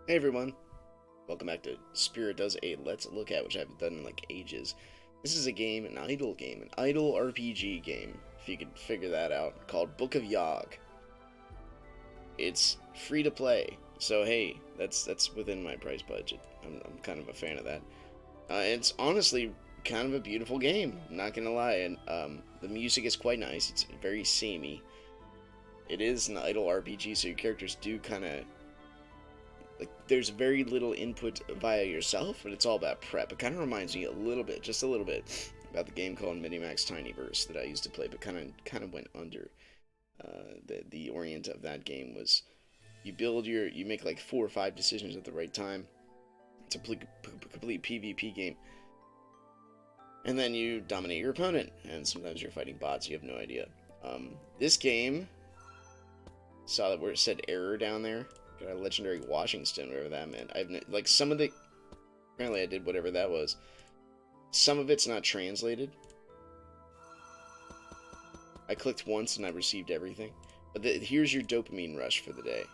Hey everyone, welcome back to Spirit Does a Let's Look At, which I haven't done in like ages. This is a game, an idle RPG game, if you could figure that out, called Book of Yag. It's free to play, so hey, that's within my price budget. I'm kind of a fan of that. It's honestly kind of a beautiful game, I'm not gonna lie, and the music is quite nice. It's very samey. It is an idle RPG, so your characters do kind of like there's very little input via yourself, but it's all about prep. It kind of reminds me a little bit, just a little bit, about the game called Minimax Tinyverse that I used to play, but kind of went under. The orient of that game was you make like 4 or 5 decisions at the right time. It's a complete PvP game, and then you dominate your opponent, and sometimes you're fighting bots. You have no idea. This game saw that where it said error down there. Got a legendary Washington, whatever that meant. Like some of the. Apparently, I did whatever that was. Some of it's not translated. I clicked once and I received everything. But here's your dopamine rush for the day.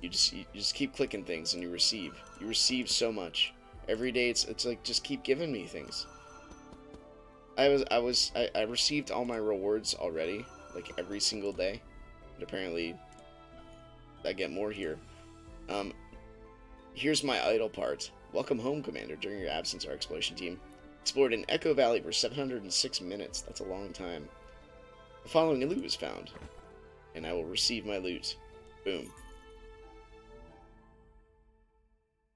You just keep clicking things and you receive. You receive so much every day. It's like just keep giving me things. I received all my rewards already, like every single day. But apparently I get more here. Um, Here's my idle part. Welcome home, Commander. During your absence, our exploration team explored in Echo Valley for 706 minutes. That's a long time. The following loot was found, and I will receive my loot. Boom.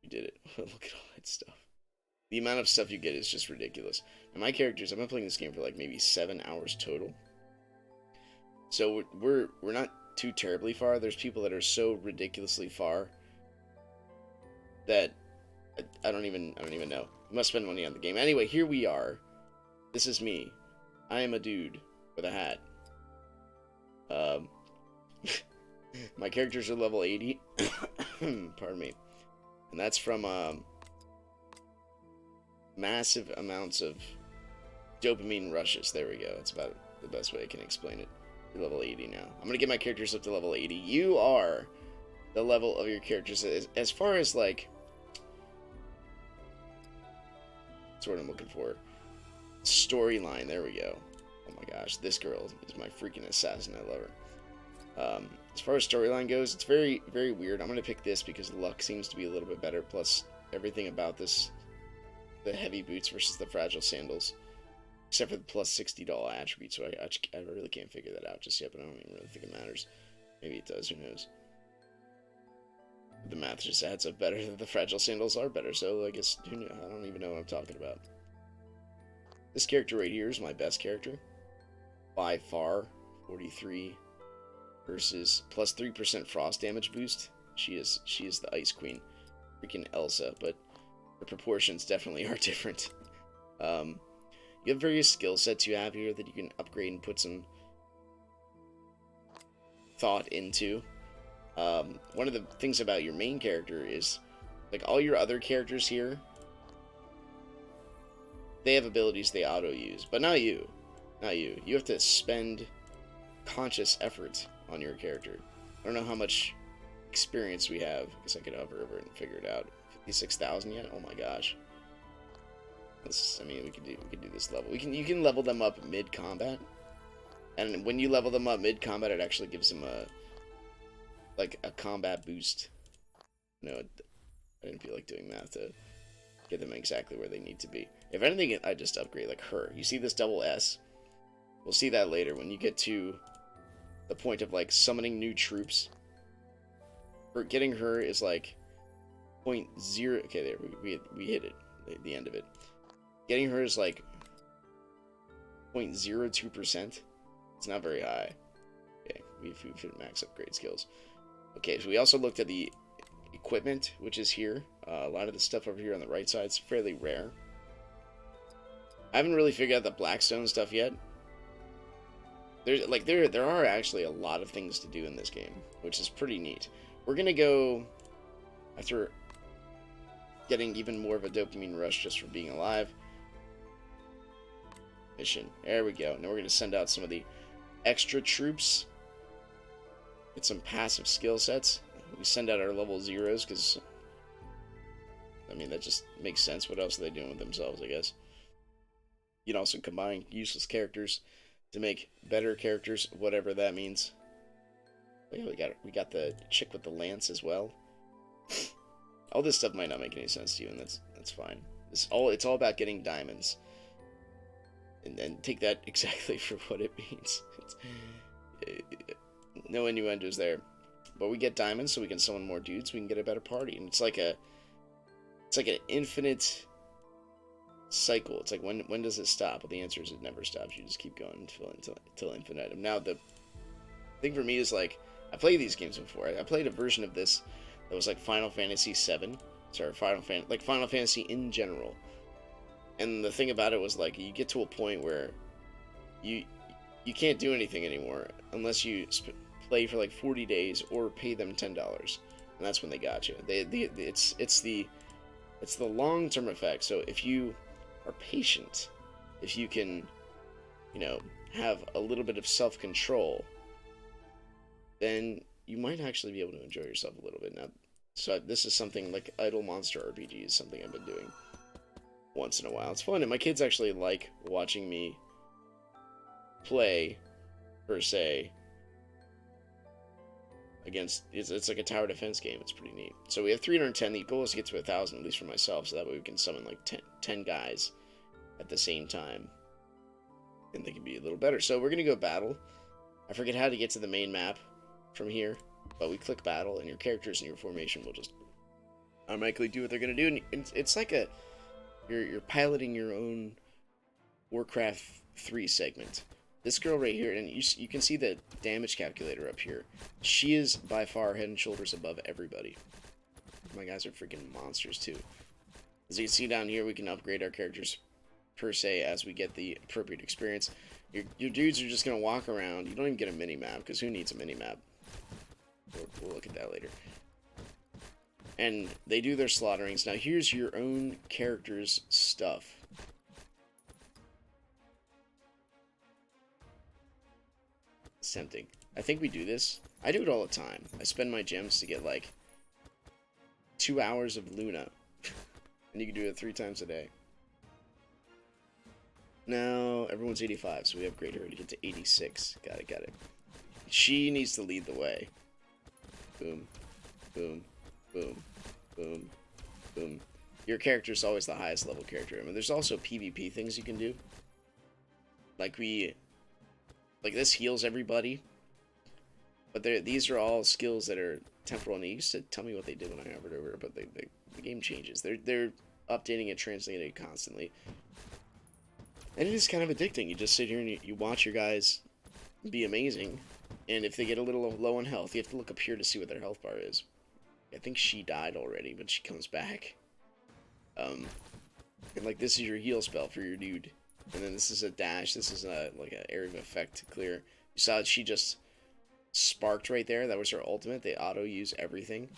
You did it. Look at all that stuff. The amount of stuff you get is just ridiculous. And my characters, I've been playing this game for like maybe 7 hours total. So we're not too terribly far. There's people that are so ridiculously far that I don't even know. You must spend money on the game. Anyway, here we are. This is me. I am a dude with a hat. My characters are level 80. Pardon me. And that's from massive amounts of dopamine rushes. There we go. That's about the best way I can explain it. You're level 80 now. I'm gonna get my characters up to level 80. You are the level of your characters as far as like. That's what I'm looking for. Storyline. There we go. Oh my gosh, this girl is my freaking assassin. I love her. As far as storyline goes, it's very, very weird. I'm gonna pick this because luck seems to be a little bit better. Plus, everything about this, the heavy boots versus the fragile sandals, except for the plus $60 attribute. So I really can't figure that out just yet. But I don't even really think it matters. Maybe it does. Who knows? The math just adds up better that the fragile sandals are better. So I guess who knew? I don't even know what I'm talking about. This character right here is my best character by far. 43 versus plus 3% frost damage boost. She is the Ice Queen, freaking Elsa, but the proportions definitely are different. You have various skill sets you have here that you can upgrade and put some thought into. One of the things about your main character is, like all your other characters here, they have abilities they auto-use, but not you. Not you. You have to spend conscious effort on your character. I don't know how much experience we have. I guess I could hover over it and figure it out. 56,000 yet? Oh my gosh. I mean, we could do this level. You can level them up mid-combat. And when you level them up mid-combat, it actually gives them a combat boost. No, I didn't feel like doing math to get them exactly where they need to be. If anything, I just upgrade like her. You see this double S? We'll see that later when you get to the point of like summoning new troops. For getting her is like 0.0. Okay, there we hit it. The end of it. Getting her is like 0.02%. It's not very high. Okay, we've hit max upgrade skills. Okay, so we also looked at the equipment, which is here. A lot of the stuff over here on the right side is fairly rare. I haven't really figured out the Blackstone stuff yet. There are actually a lot of things to do in this game, which is pretty neat. We're gonna go after getting even more of a dopamine rush just for being alive. Mission. There we go. Now we're gonna send out some of the extra troops. Get some passive skill sets. we send out our level zeros because, I mean, that just makes sense. What else are they doing with themselves, I guess? You can also combine useless characters to make better characters, whatever that means. But yeah, we got the chick with the lance as well. All this stuff might not make any sense to you, and that's fine. It's all about getting diamonds, and take that exactly for what it means. No innuendos there, but we get diamonds so we can summon more dudes. We can get a better party, and it's like an infinite cycle. It's like when does it stop? Well, the answer is it never stops. You just keep going until infinitum. Now the thing for me is like I played these games before. I played a version of this that was like Final Fantasy VII. Sorry, Final Fantasy in general. And the thing about it was like you get to a point where you can't do anything anymore unless you play for like 40 days or pay them $10, and that's when they got you. It's the long-term effect. So if you are patient, if you can, have a little bit of self-control, then you might actually be able to enjoy yourself a little bit. Now, so this is something like Idle Monster RPG is something I've been doing once in a while. It's fun, and my kids actually like watching me play, per se, against, it's like a tower defense game. It's pretty neat. So we have 310. The goal is to get to 1,000, at least for myself, so that way we can summon like 10 guys at the same time, and they can be a little better. So we're gonna go battle. I forget how to get to the main map from here, but we click battle, and your characters and your formation will just automatically do what they're gonna do. And it's like you're piloting your own Warcraft 3 segment. This girl right here, and you can see the damage calculator up here. She is by far head and shoulders above everybody. My guys are freaking monsters too. As you can see down here, we can upgrade our characters per se as we get the appropriate experience. Your dudes are just gonna walk around. You don't even get a mini map because who needs a mini map? We'll look at that later. And they do their slaughterings. Now here's your own character's stuff. It's tempting. I think we do this. I do it all the time. I spend my gems to get like 2 hours of Luna. And you can do it 3 times a day. Now everyone's 85, so we upgrade her to get to 86. Got it. She needs to lead the way. Boom, boom, boom, boom, boom. Your character's always the highest level character. I mean, there's also PvP things you can do. Like this heals everybody. But these are all skills that are temporal. And they used to tell me what they did when I hovered over, but the game changes. They're updating it, translating it constantly. And it is kind of addicting. You just sit here and you watch your guys be amazing. And if they get a little low on health, you have to look up here to see what their health bar is. I think she died already, but she comes back. And like this is your heal spell for your dude. And then this is a dash. This is like an area of effect to clear. You saw that she just sparked right there. That was her ultimate. They auto use everything.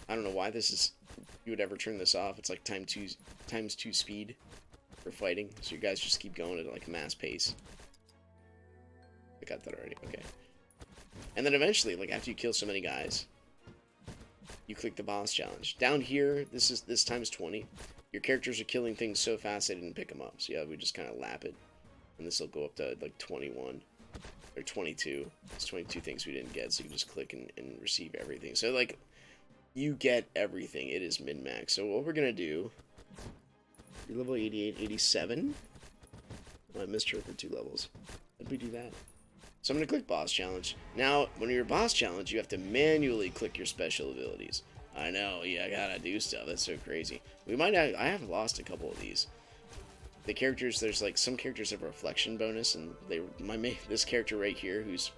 I don't know why you would ever turn this off. It's like times 2 speed for fighting. So you guys just keep going at like mass pace. I got that already. Okay. And then eventually, like after you kill so many guys, you click the boss challenge. Down here, this times 20. Your characters are killing things so fast they didn't pick them up. So yeah, we just kind of lap it. And this will go up to like 21 or 22. It's 22 things we didn't get, so you can just click and receive everything. So like, you get everything. It is min-max. So what we're going to do, you're level 88, 87. I missed her for 2 levels. How did we do that? So I'm going to click boss challenge. Now, when you're boss challenge, you have to manually click your special abilities. I know, yeah, I gotta do stuff. That's so crazy. I have lost a couple of these. The characters, there's like some characters have a reflection bonus, and this character right here, who's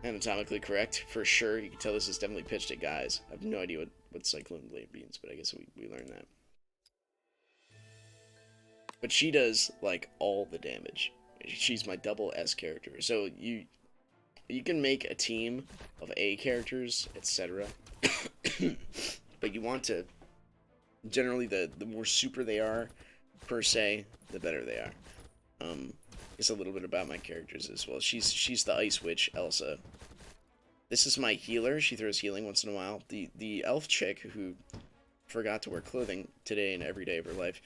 anatomically correct for sure. You can tell this is definitely pitched at guys. I have no idea what Cyclone Blade means, but I guess we learned that. But she does like all the damage. She's my double S character. So you can make a team of A characters, etc. But you want to, generally, the more super they are, per se, the better they are. It's a little bit about my characters as well. She's the Ice Witch, Elsa. This is my healer. She throws healing once in a while. The elf chick who forgot to wear clothing today and every day of her life,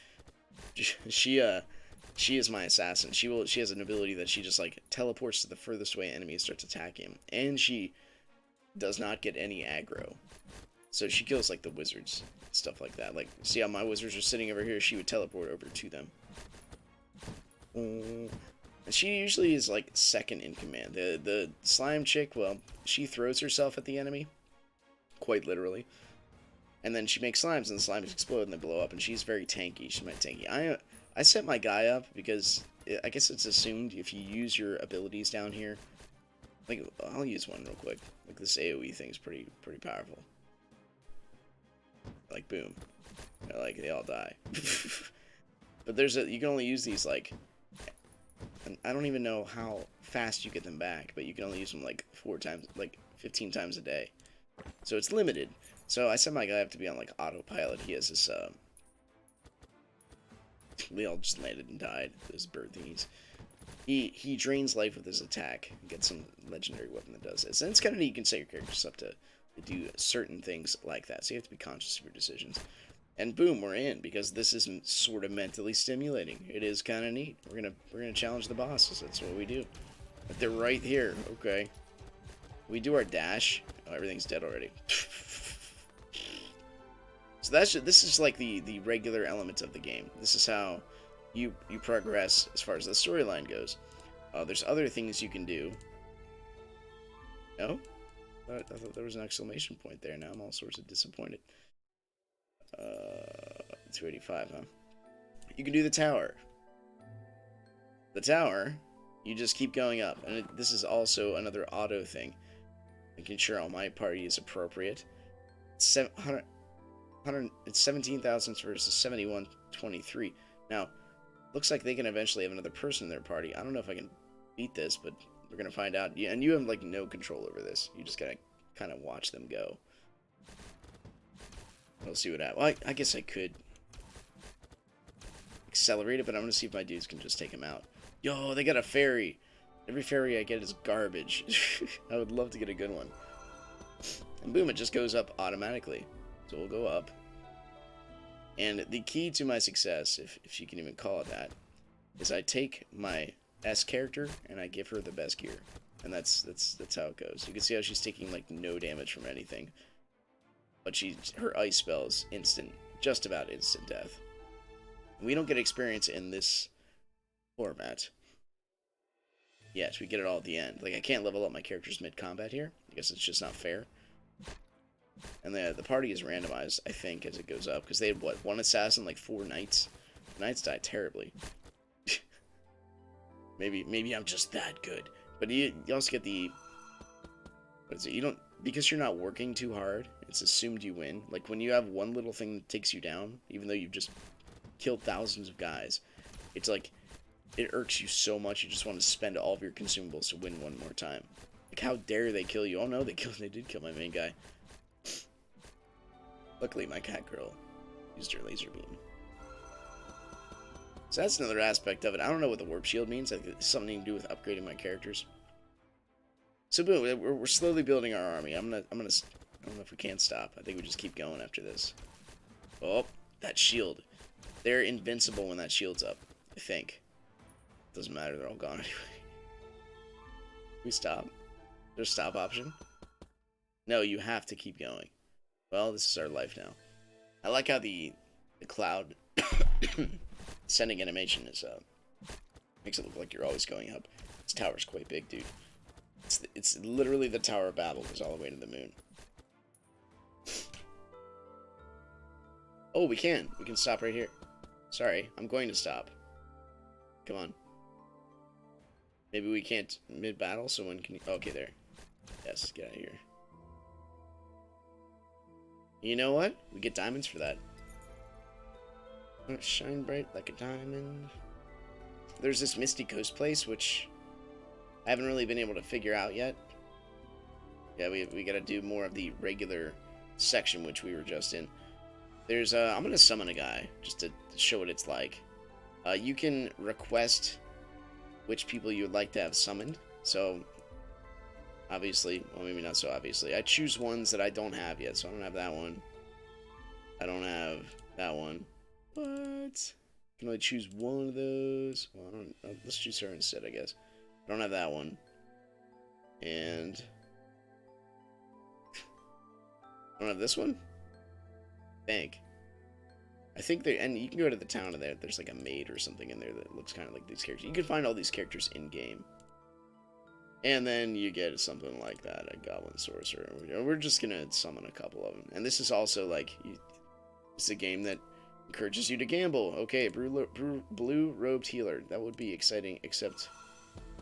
she is my assassin. She has an ability that she just like teleports to the furthest away enemy starts attacking him, and she does not get any aggro. So she kills like the wizards, stuff like that. Like, see how my wizards are sitting over here? She would teleport over to them. And she usually is like second in command. The slime chick, well, she throws herself at the enemy, quite literally, and then she makes slimes, and the slimes explode and they blow up. And she's very tanky. She's my tanky. I set my guy up because I guess it's assumed if you use your abilities down here. Like, I'll use one real quick. Like, this AoE thing's pretty powerful. Like, boom. Like, they all die. But you can only use these, like, I don't even know how fast you get them back, but you can only use them, like, 15 times a day. So it's limited. So I set my guy up to be on, like, autopilot. He has this, we all just landed and died. Those bird thingies. He drains life with his attack. Gets some legendary weapon that does this. And it's kind of neat. You can set your characters up to do certain things like that. So you have to be conscious of your decisions. And boom, we're in, because this is sort of mentally stimulating. It is kind of neat. We're gonna challenge the bosses. That's what we do. But they're right here. Okay. We do our dash. Oh, everything's dead already. So this is like the regular element of the game. This is how you progress as far as the storyline goes. There's other things you can do. No? I thought there was an exclamation point there. Now I'm all sorts of disappointed. 285, huh? You can do the tower. The tower, you just keep going up. And this is also another auto thing. Making sure all my party is appropriate. It's 17,000 versus 7123. Now, looks like they can eventually have another person in their party. I don't know if I can beat this, but we're going to find out. Yeah, and you have, like, no control over this. You just got to kind of watch them go. We'll see what happens. Well, I guess I could accelerate it, but I'm going to see if my dudes can just take him out. Yo, they got a fairy. Every fairy I get is garbage. I would love to get a good one. And boom, it just goes up automatically. So we'll go up. And the key to my success, if you can even call it that, is I take my S character and I give her the best gear. And that's how it goes. You can see how she's taking like no damage from anything. But her ice spell is instant, just about instant death. We don't get experience in this format. Yes, we get it all at the end. Like, I can't level up my characters mid-combat here. I guess it's just not fair. And the party is randomized, I think, as it goes up. Because they had, what, one assassin, like 4 knights? The knights died terribly. maybe I'm just that good. But you also get the... What is it? You don't... Because you're not working too hard, it's assumed you win. Like, when you have one little thing that takes you down, even though you've just killed thousands of guys, it's like... It irks you so much, you just want to spend all of your consumables to win one more time. Like, how dare they kill you? Oh no, they did kill my main guy. Luckily, my cat girl used her laser beam. So that's another aspect of it. I don't know what the warp shield means. I think it's something to do with upgrading my characters. So boom, we're slowly building our army. I don't know if we can stop. I think we just keep going after this. Oh, that shield. They're invincible when that shield's up, I think. Doesn't matter, they're all gone anyway. We stop? There's a stop option? No, you have to keep going. Well, this is our life now. I like how the cloud sending animation is makes it look like you're always going up. This tower's quite big, dude. It's literally the Tower of Babel goes all the way to the moon. Oh, we can stop right here. Sorry, I'm going to stop. Come on. Maybe we can't mid-battle, so when can you... Okay, there. Yes, get out of here. You know what? We get diamonds for that. Shine bright like a diamond. There's this Misty Coast place, which I haven't really been able to figure out yet. Yeah, we gotta do more of the regular section, which we were just in. There's, I'm gonna summon a guy, just to show what it's like. You can request which people you would like to have summoned. So, Obviously. Well, maybe not so obviously. I choose ones that I don't have yet, so I don't have that one. I don't have that one. What? I can only choose one of those. Well, I don't. Let's choose her instead, I guess. I don't have that one. And I don't have this one. Bank. I think they, and you can go to the town and there's like a maid or something in there that looks kind of like these characters. You can find all these characters in game. And then you get something like that, a Goblin Sorcerer. We're just gonna summon a couple of them. And this is also like, it's a game that encourages you to gamble. Okay, blue robed healer. That would be exciting, except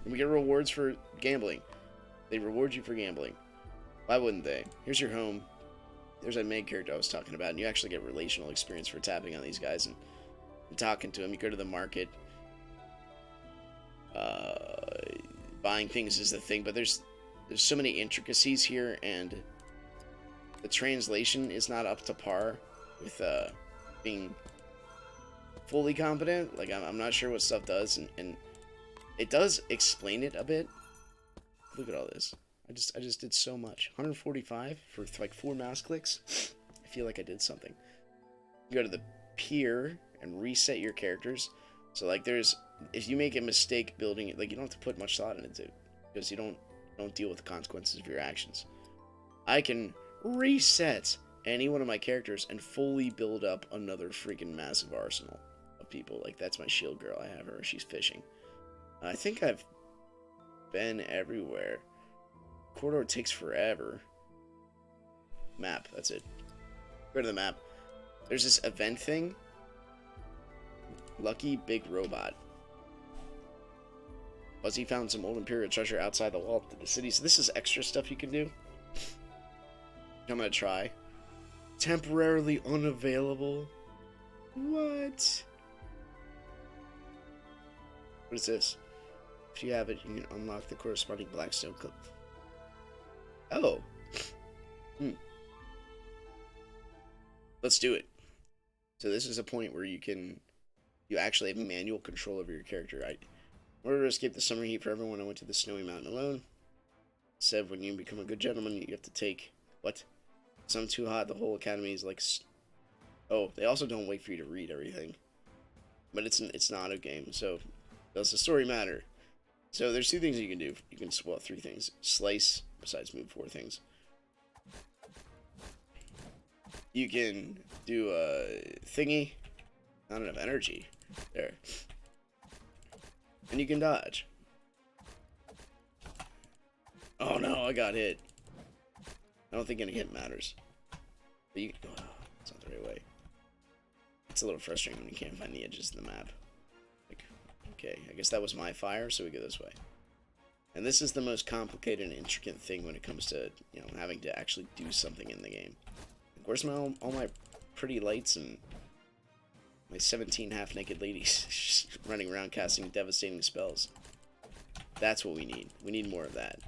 we get rewards for gambling. They reward you for gambling. Why wouldn't they? Here's your home. There's that main character I was talking about, and you actually get relational experience for tapping on these guys and talking to them. You go to the market. Buying things is the thing, but there's so many intricacies here, and the translation is not up to par with being fully competent. Like, I'm not sure what stuff does, and it does explain it a bit. Look at all this. I just did so much. 145 for like 4 mouse clicks. I feel like I did something. You go to the pier and reset your characters. So like if you make a mistake building it, like you don't have to put much thought into it because you don't deal with the consequences of your actions. I can reset any one of my characters and fully build up another freaking massive arsenal of people. Like that's my shield girl. I have her. She's fishing. I think I've been everywhere. Corridor takes forever. Map, that's it. Go to the map. There's this event thing. Lucky Big Robot. Fuzzy found some old Imperial treasure outside the wall of the city. So this is extra stuff you can do. I'm gonna try. Temporarily unavailable. What? What is this? If you have it, you can unlock the corresponding Blackstone Club. Oh. Let's do it. So this is a point where you actually have manual control over your character. In order to escape the summer heat for everyone, I went to the snowy mountain alone. Said when you become a good gentleman, you have to take... What? Some too hot, the whole academy is like... Oh, they also don't wait for you to read everything. But it's not a game, so... Does the story matter? So there's 2 things you can do. You can, well, 3 things. Slice, besides move 4 things. You can do a thingy. Not enough energy. There. And you can dodge. Oh no, I got hit. I don't think any hit matters. But you... Oh, that's not the right way. It's a little frustrating when you can't find the edges of the map. Like, okay, I guess that was my fire, so we go this way. And this is the most complicated and intricate thing when it comes to, you know, having to actually do something in the game. Like, where's all my pretty lights and my 17 half-naked ladies just running around casting devastating spells? That's what we need. We need more of that.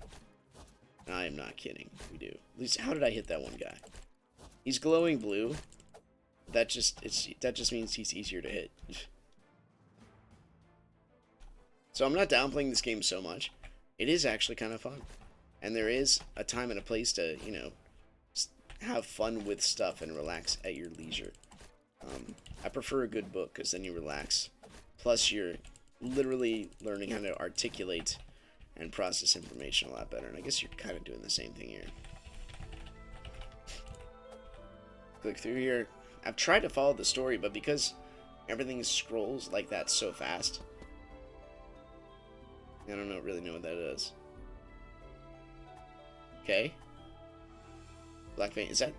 And I am not kidding. We do. At least, how did I hit that one guy? He's glowing blue. That just means he's easier to hit. So I'm not downplaying this game so much. It is actually kind of fun. And there is a time and a place to, you know, have fun with stuff and relax at your leisure. I prefer a good book because then you relax. Plus, you're literally learning how to articulate and process information a lot better. And I guess you're kind of doing the same thing here. Click through here. I've tried to follow the story, but because everything scrolls like that so fast, I don't really know what that is. Okay. Black vein. Is that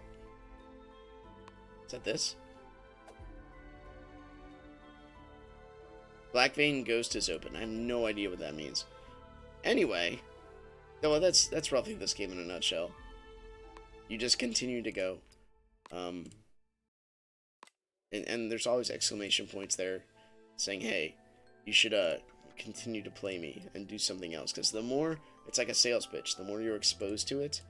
this? Black vein ghost is open. I have no idea what that means. Anyway, well, that's roughly this game in a nutshell. You just continue to go. And there's always exclamation points there saying, hey, you should continue to play me and do something else. Because the more, it's like a sales pitch, the more you're exposed to it,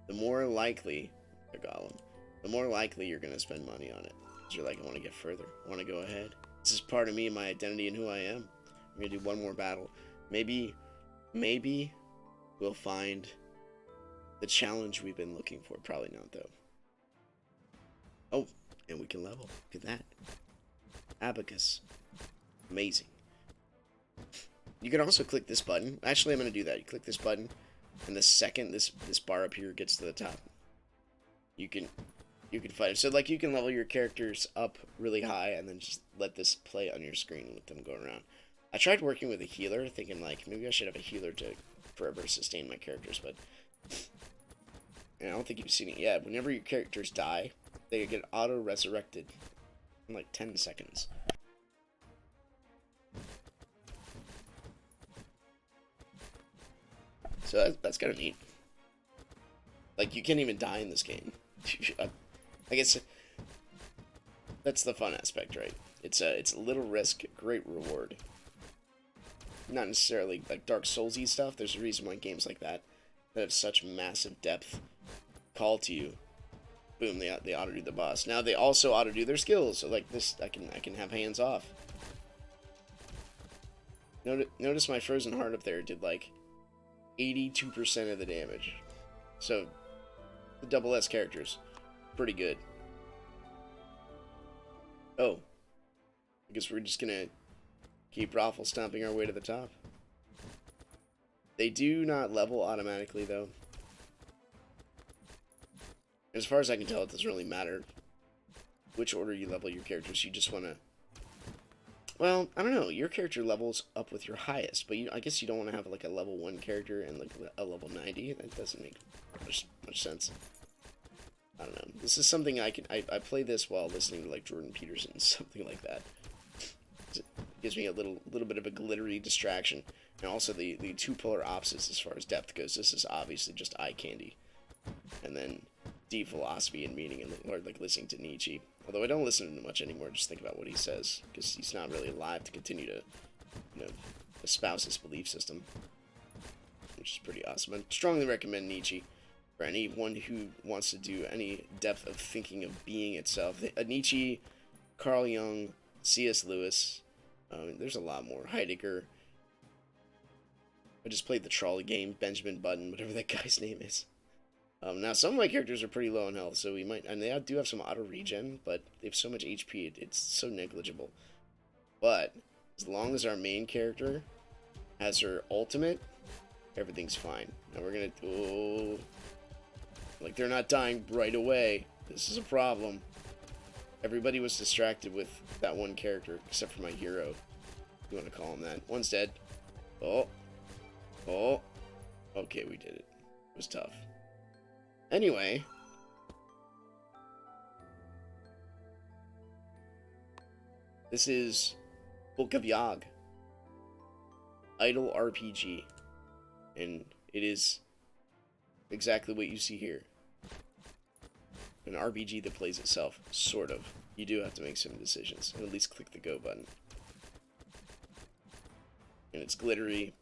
the more likely, the more likely you're going to spend money on it. Because you're like, I want to get further. I want to go ahead. This is part of me and my identity and who I am. I'm going to do one more battle. Maybe we'll find The challenge we've been looking for. Probably not, though. Oh, and we can level. Look at that. Abacus. Amazing. You can also click this button. Actually, I'm going to do that. You click this button, and the second this bar up here gets to the top, you can fight him. So, like, you can level your characters up really high, and then just let this play on your screen and let them go around. I tried working with a healer, thinking, like, maybe I should have a healer to forever sustain my characters, but and I don't think you've seen it yet. Whenever your characters die, they get auto-resurrected in, like, 10 seconds. So that's kind of neat. Like, you can't even die in this game. I guess that's the fun aspect, right? It's a little risk, great reward. Not necessarily like Dark Souls-y stuff. There's a reason why games like that have such massive depth call to you. Boom, they auto do the boss. Now they also auto do their skills. So like this, I can have hands off. Notice my frozen heart up there did like 82% of the damage. So the double S characters, pretty good. Oh, I guess we're just gonna keep raffle stomping our way to the top. They do not level automatically, though. As far as I can tell, it doesn't really matter which order you level your characters. You just want to... Well, I don't know. Your character levels up with your highest, but I guess you don't want to have like a level 1 character and like a level 90. That doesn't make much sense. I don't know. This is something I play this while listening to like Jordan Peterson, something like that. It gives me a little bit of a glittery distraction, and also the two polar opposites as far as depth goes. This is obviously just eye candy, and then deep philosophy and meaning, or like listening to Nietzsche. Although I don't listen to him much anymore, just think about what he says, because he's not really alive to continue to, espouse his belief system, which is pretty awesome. I strongly recommend Nietzsche for anyone who wants to do any depth of thinking of being itself. Nietzsche, Carl Jung, C.S. Lewis. There's a lot more. Heidegger. I just played the trolley game. Benjamin Button, whatever that guy's name is. Now, some of my characters are pretty low in health, so we might... And they do have some auto-regen, but they have so much HP, it's so negligible. But, as long as our main character has her ultimate, everything's fine. Now we're gonna... Oh... Like, they're not dying right away. This is a problem. Everybody was distracted with that one character, except for my hero. If you want to call him that. One's dead. Oh. Oh. Okay, we did it. It was tough. Anyway. This is Book of Yag. Idle RPG. And it is exactly what you see here. An RPG that plays itself, sort of. You do have to make some decisions, and at least click the go button. And it's glittery,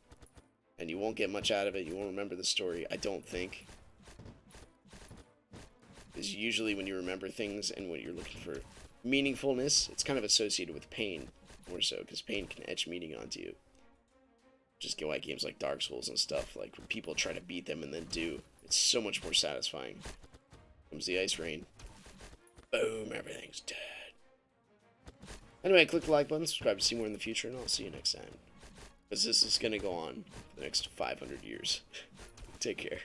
and you won't get much out of it. You won't remember the story, I don't think. Because usually when you remember things and when you're looking for meaningfulness, it's kind of associated with pain, more so, because pain can etch meaning onto you. Just get like games like Dark Souls and stuff, like when people try to beat them and then do. It's so much more satisfying. Comes the ice rain. Boom, everything's dead. Anyway, click the like button, subscribe to see more in the future, and I'll see you next time. Because this is going to go on for the next 500 years. Take care.